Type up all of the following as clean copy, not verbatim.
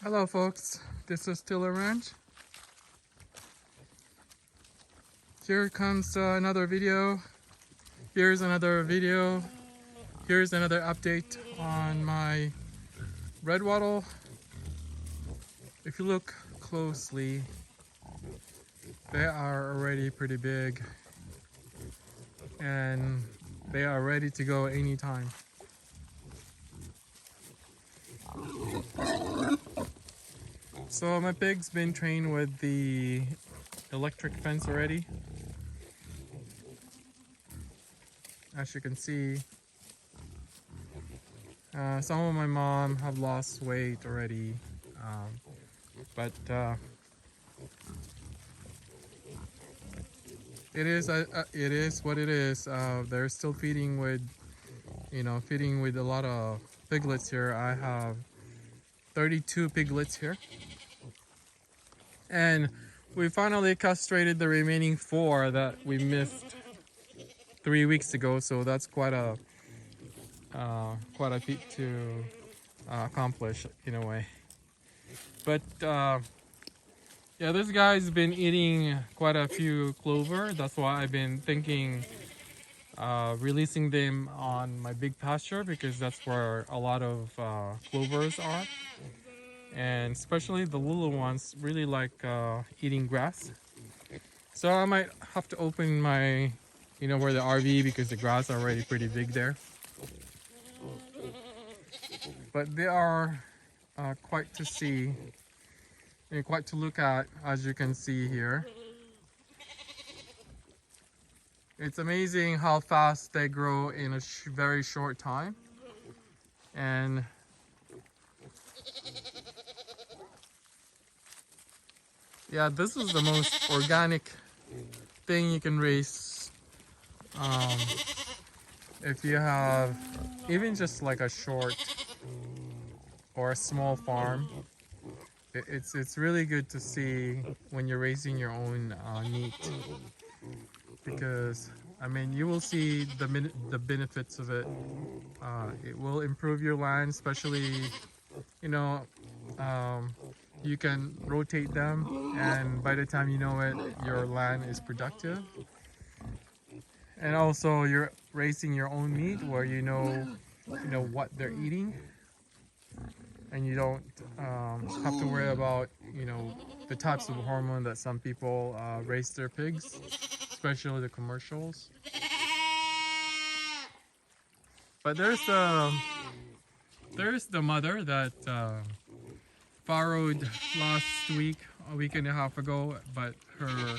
Hello folks, this is Tiller Ranch. Here comes another video. Here's another video. Here's another update on my red wattle. If you look closely, they are already pretty big and they are ready to go anytime. So my pig's been trained with the electric fence already. As you can see, some of my mom have lost weight already, but it is what it is. They're still feeding with, feeding with a lot of piglets here. I have 32 piglets here, and we finally castrated the remaining 4 that we missed 3 weeks ago. So that's quite a feat to accomplish in a way. But yeah, this guy's been eating quite a few clover. That's why I've been thinking releasing them on my big pasture, because that's where a lot of clovers are, and especially the little ones really like eating grass. So I might have to open my, where the RV, because the grass are already pretty big there. But they are quite to see and quite to look at, as you can see here. It's amazing how fast they grow in a very short time. And yeah, this is the most organic thing you can raise. If you have even just like a short or a small farm, it's really good to see when you're raising your own meat, because I mean, you will see the benefits of it. It will improve your land, especially, you can rotate them, and by the time you know it, your land is productive. And also you're raising your own meat where you know what they're eating, and you don't have to worry about the types of hormone that some people raise their pigs, especially the commercials. But there's the mother that farrowed last week, a week and a half ago, but her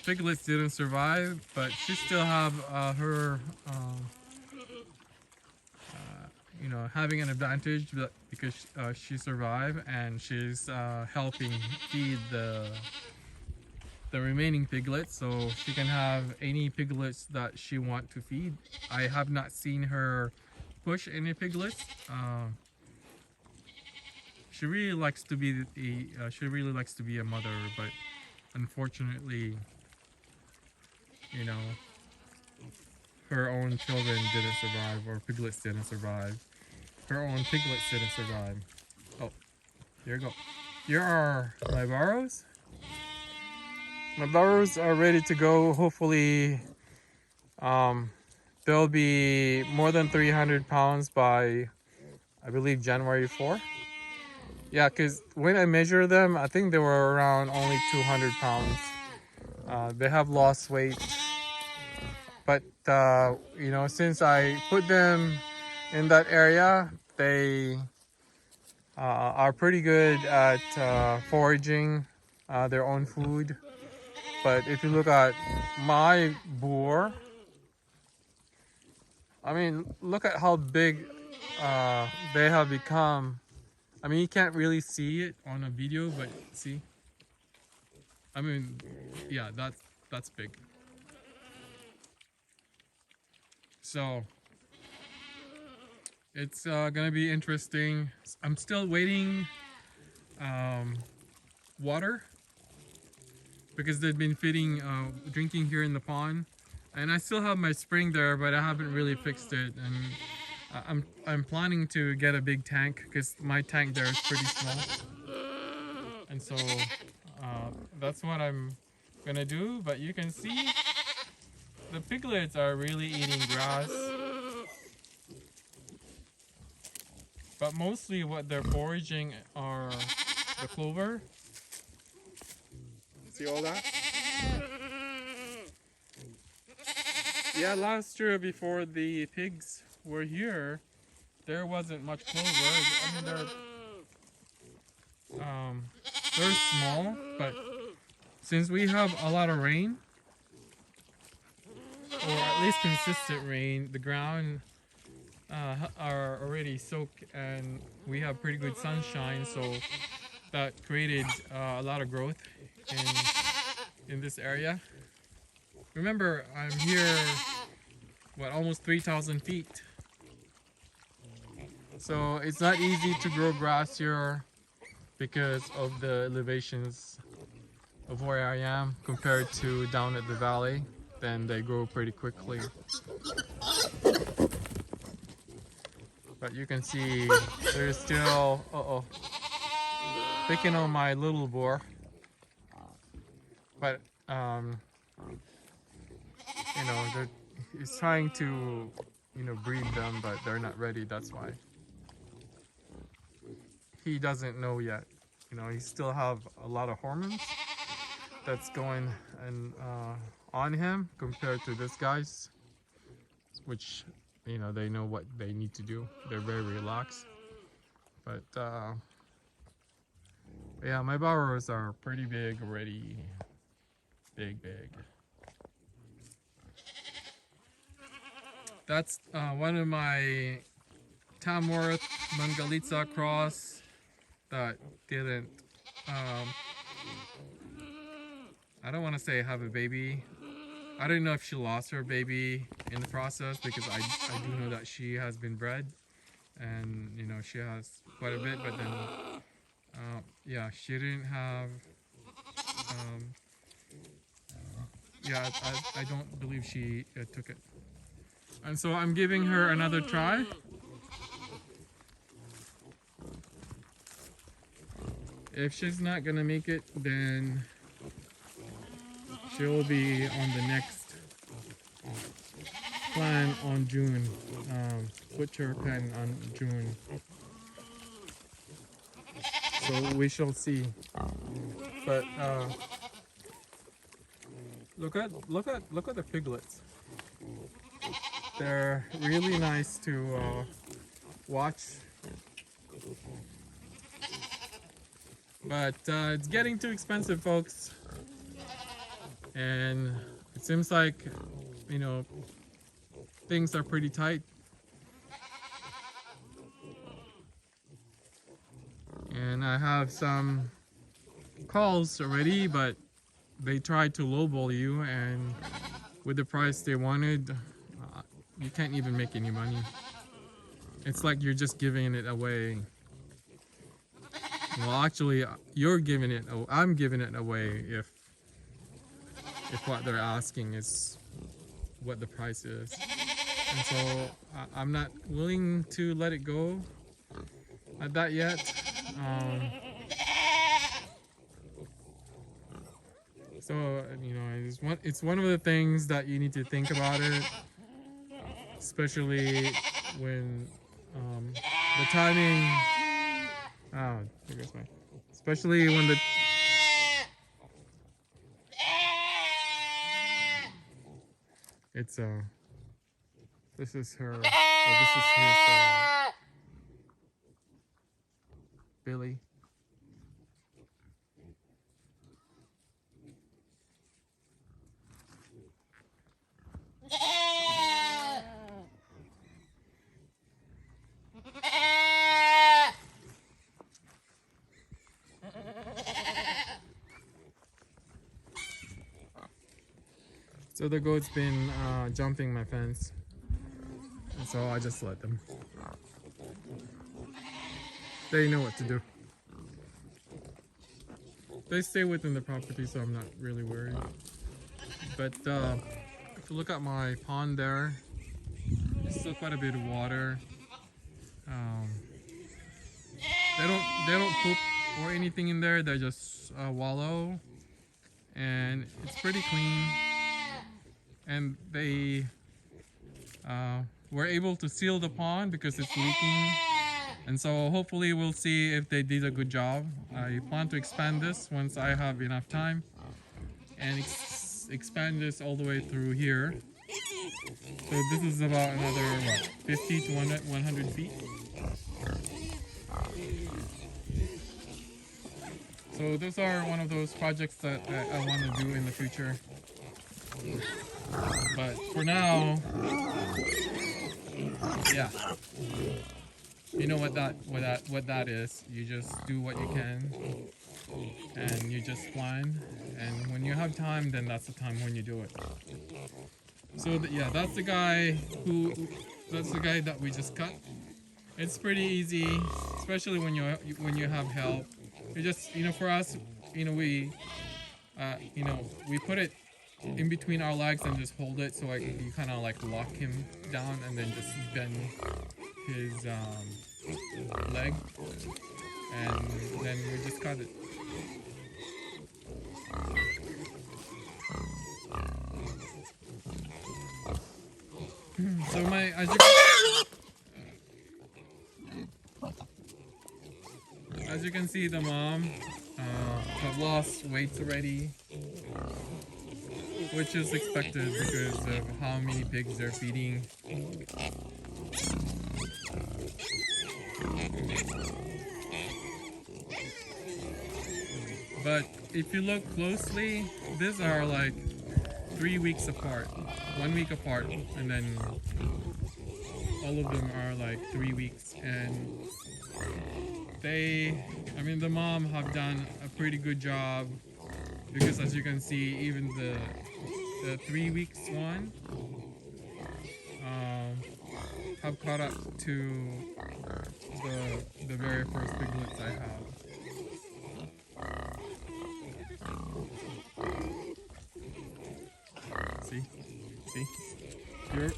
piglets didn't survive. But she still have her having an advantage, because she survived, and she's helping feed the remaining piglets, so she can have any piglets that she want to feed. I have not seen her push any piglets. She really likes to be a mother, but unfortunately, her own children didn't survive, or piglets didn't survive. Her own piglets didn't survive. Oh, here you go. Here are my burrows. My burrows are ready to go. Hopefully, they'll be more than 300 pounds by, I believe, January 4. Yeah, because when I measured them, I think they were around only 200 pounds. They have lost weight. But, since I put them in that area, they are pretty good at foraging their own food. But if you look at my boar, I mean, look at how big they have become. I mean, you can't really see it on a video, but see. I mean, yeah, that's big. So it's gonna be interesting. I'm still waiting water, because they've been feeding, drinking here in the pond, and I still have my spring there, but I haven't really fixed it. And I'm planning to get a big tank because my tank there is pretty small, and so that's what I'm gonna do. But you can see the piglets are really eating grass, but mostly what they're foraging are the clover. See all that? Yeah, last year before the pigs were here, there wasn't much clover. I mean, they're small, but since we have a lot of rain, or at least consistent rain, the ground are already soaked, and we have pretty good sunshine, so that created a lot of growth in this area. Remember, I'm here, what, almost 3,000 feet. So it's not easy to grow grass here because of the elevations of where I am compared to down at the valley. Then they grow pretty quickly. But you can see there's still, picking on my little boar. But, you know, he's trying to, you know, breed them, but they're not ready, that's why. He doesn't know yet. You know, he still have a lot of hormones that's going and on him compared to this guy's, which, you know, they know what they need to do. They're very relaxed. But yeah, my borrowers are pretty big already. Big. That's one of my Tamworth mangalitsa cross that didn't, I don't want to say have a baby. I don't know if she lost her baby in the process, because I do know that she has been bred, and you know, she has quite a bit, but then yeah, she didn't have, yeah, I don't believe she took it. And so I'm giving her another try. If she's not gonna make it, then she'll be on the next plan on June. Butcher pen on June. So we shall see. But look at the piglets. They're really nice to watch. But it's getting too expensive, folks. And it seems like, you know, things are pretty tight. And I have some calls already, but they tried to lowball you, and with the price they wanted, you can't even make any money. It's like you're just giving it away. Well, actually, you're giving it. I'm giving it away if what they're asking is what the price is. And so I'm not willing to let it go at that yet. So you know, it's one of the things that you need to think about it, especially when the timing. Oh, there goes my. Especially when the. It's This is her. This is his Billy. So the goat's been jumping my fence, and so I just let them. They know what to do. They stay within the property, so I'm not really worried. But if you look at my pond there, there's still quite a bit of water. Um, they don't poop or anything in there. They just wallow, and it's pretty clean. And they were able to seal the pond because it's leaking. And so hopefully we'll see if they did a good job. I plan to expand this once I have enough time, and expand this all the way through here. So this is about another, what, 50 to 100 feet. So those are one of those projects that I want to do in the future. But for now, yeah, you know what that is. You just do what you can, and you just plan. And when you have time, then that's the time when you do it. So yeah, that's the guy that we just cut. It's pretty easy, especially when you have help. You just, for us, we put it in between our legs and just hold it, so you kind of like lock him down and then just bend his leg, and then we just cut it. So as you can see, the mom have lost weight already, which is expected because of how many pigs they're feeding. But if you look closely, these are like 3 weeks apart, 1 week apart, and then all of them are like 3 weeks. And the mom have done a pretty good job, because as you can see, even the 3 weeks one have caught up to the very first piglets I have. See,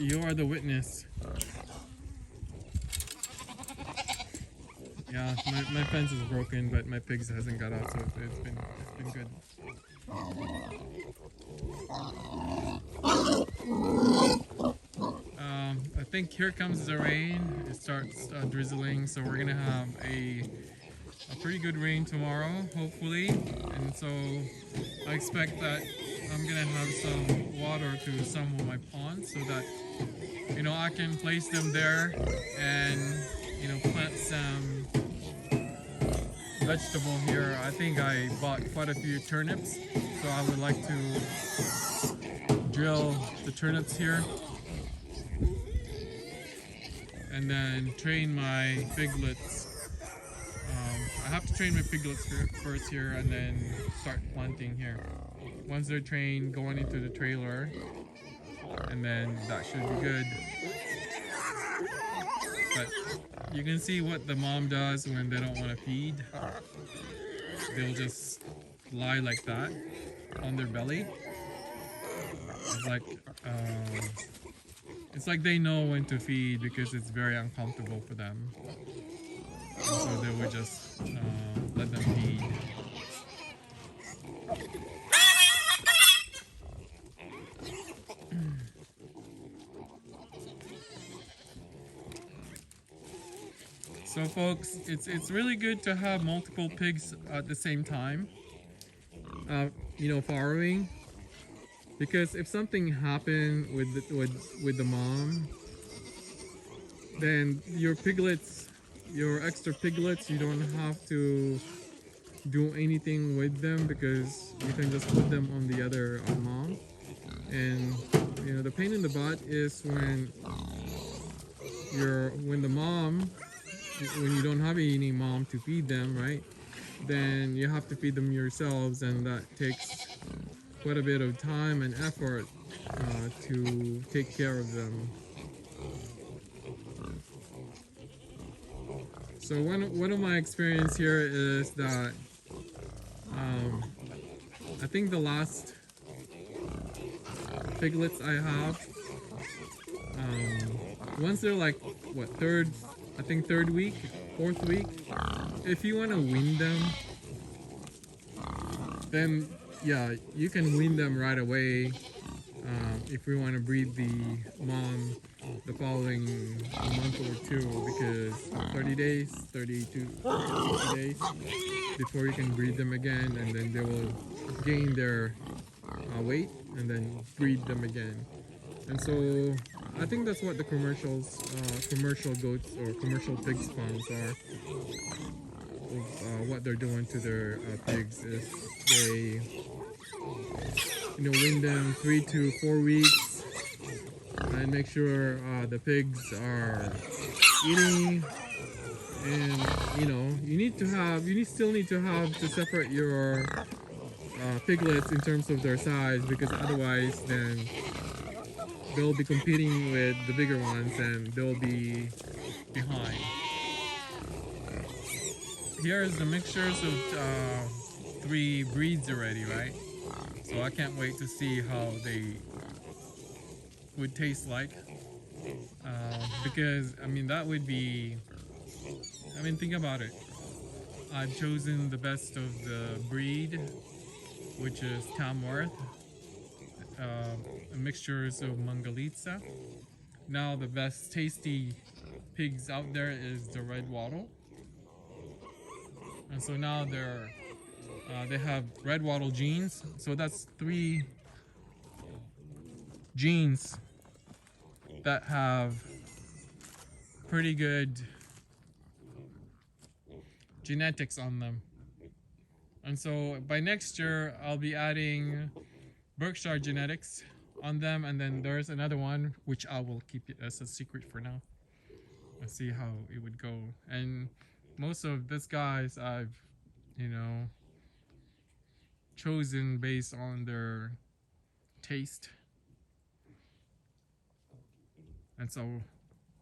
you are the witness. Yeah, my fence is broken, but my pigs hasn't got out, so it's been good. I think here comes the rain. It starts drizzling, so we're gonna have a pretty good rain tomorrow, hopefully. And so I expect that I'm gonna have some water to some of my ponds, so that I can place them there and plant some vegetable here. I think I bought quite a few turnips, so I would like to drill the turnips here and then train my piglets. I have to train my piglets first here, and then start planting here. Once they're trained, going into the trailer, and then that should be good. But you can see what the mom does when they don't want to feed. They'll just lie like that on their belly. It's like they know when to feed, because it's very uncomfortable for them. And so they would just let them feed. So folks, it's really good to have multiple pigs at the same time, farrowing, because if something happened with the mom, then your extra piglets, you don't have to do anything with them, because you can just put them on the other mom. And the pain in the butt is when you don't have any mom to feed them, right? Then you have to feed them yourselves, and that takes quite a bit of time and effort to take care of them. So one of my experience here is that I think the last piglets I have, once they're like third I think 3rd week, 4th week. If you want to wean them, then yeah, you can wean them right away. If we want to breed the mom the following month or two, because 30 days, 30 to 60 days before you can breed them again, and then they will gain their weight and then breed them again. And so I think that's what the commercial goats or commercial pigs farms are. What they're doing to their pigs is they, wean them 3 to 4 weeks and make sure the pigs are eating. And you still need to have to separate your piglets in terms of their size, because otherwise then they'll be competing with the bigger ones and they'll be behind. Here's the mixtures of 3 breeds already, right? So I can't wait to see how they would taste like, because I mean that would be, think about it. I've chosen the best of the breed, which is Tamworth, mixtures of mangalitsa. Now the best tasty pigs out there is the red wattle, and so now they have red wattle genes. So that's 3 genes that have pretty good genetics on them. And so by next year I'll be adding Berkshire genetics on them, and then there's another one which I will keep it as a secret for now. Let's see how it would go. And most of these guys I've chosen based on their taste, and so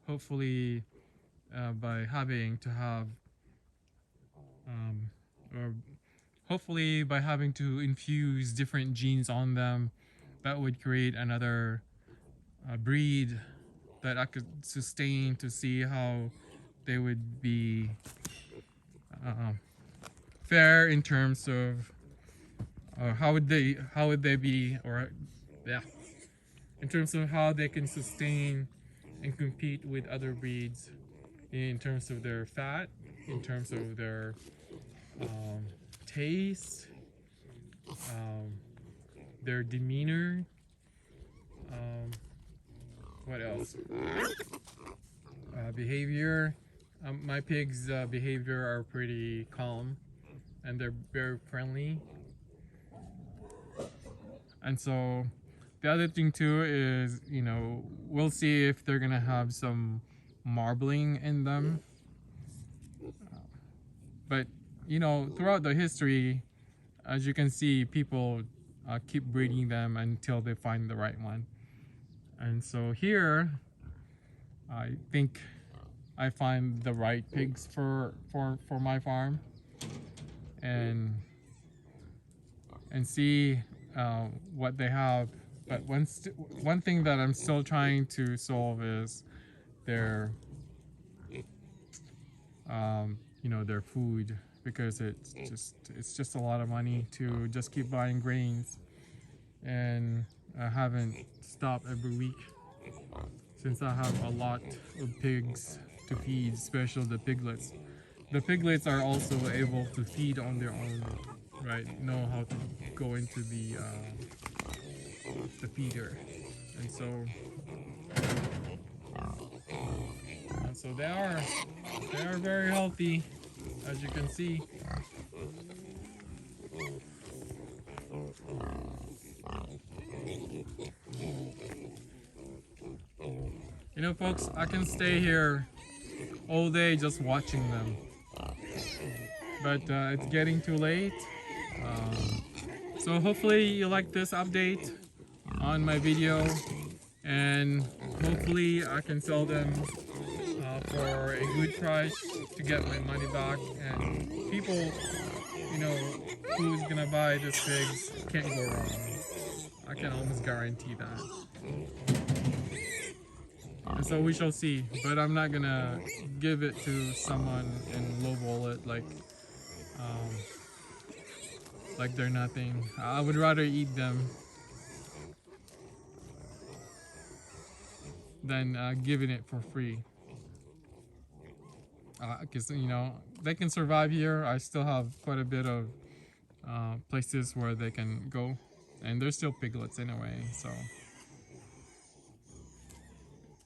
hopefully by having to have or hopefully by having to infuse different genes on them, that would create another breed that I could sustain to see how they would be fair in terms of how would they be, or yeah, in terms of how they can sustain and compete with other breeds in terms of their fat, in terms of their taste, their demeanor, what else? Behavior. My pigs' behavior are pretty calm, and they're very friendly. And so the other thing too is, we'll see if they're gonna have some marbling in them. But throughout the history, as you can see, people keep breeding them until they find the right one. And so here, I think I find the right pigs for my farm, and see what they have. But one thing that I'm still trying to solve is their their food, because it's just a lot of money to just keep buying grains, and I haven't stopped every week since I have a lot of pigs to feed, especially the piglets. The piglets are also able to feed on their own, right? Know how to go into the feeder, and so they are very healthy, as you can see. Folks, I can stay here all day just watching them, but it's getting too late. So hopefully you like this update on my video, and hopefully I can sell them for a good price to get my money back. And people, who's gonna buy this pigs can't go wrong. I can almost guarantee that. And so we shall see. But I'm not gonna give it to someone and lowball it like they're nothing. I would rather eat them than giving it for free. Because you know they can survive here. I still have quite a bit of places where they can go, and they're still piglets anyway. So,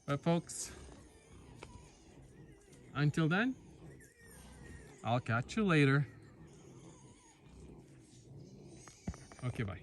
but folks, until then, I'll catch you later. Okay, bye.